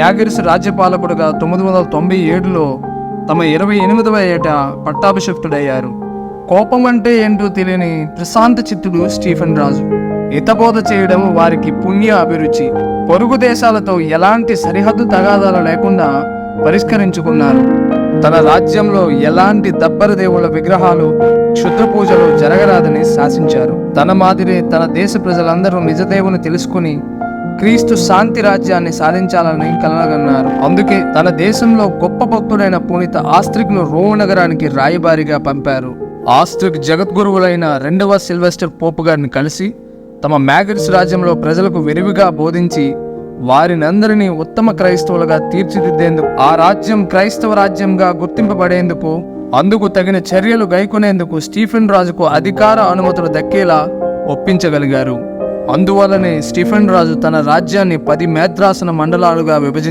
యాగిరిస్ రాజ్యపాలకుడుగా 997లో తమ 28వ ఏట పట్టాభిషిక్తుడయ్యారు. కోపం అంటే ఏంటో తెలియని ప్రశాంత చిత్తుడు స్టీఫెన్ రాజు. హితబోధ చేయడం వారికి పుణ్య అభిరుచి. పొరుగు దేశాలతో ఎలాంటి సరిహద్దు తగాదాలు లేకుండా పరిష్కరించుకున్నారు. తన రాజ్యంలో ఎలాంటి దబ్బర దేవుళ్ళ విగ్రహాలు, క్షుద్ర పూజలు జరగరాదని శాసించారు. తన మాదిరే తన దేశ ప్రజలందరూ నిజదేవుని తెలుసుకుని క్రీస్తు శాంతి రాజ్యాన్ని సాధించాలని కలగన్నారు. అందుకే తన దేశంలో గొప్ప భక్తుడైన పునీత ఆస్ట్రిక్ను రోమ్ నగరానికి రాయబారిగా పంపారు. ఆస్ట్రిక్ జగద్గురువులైన 2వ సిల్వెస్టర్ పోపు గారిని కలిసి తమ మ్యాగిరిస్ రాజ్యంలో ప్రజలకు విరివిగా బోధించి వారినందరినీ ఉత్తమ క్రైస్తవులుగా తీర్చిదిద్దేందుకు, ఆ రాజ్యం క్రైస్తవ రాజ్యంగా గుర్తింపబడేందుకు, అందుకు తగిన చర్యలు గైకొనేందుకు స్టీఫెన్ రాజుకు అధికార అనుమతులు దక్కేలా ఒప్పించగలిగారు. అందువల్లనే స్టీఫెన్ రాజు తన రాజ్యాన్ని 10 మేద్రాసన మండలాలుగా విభజించారు.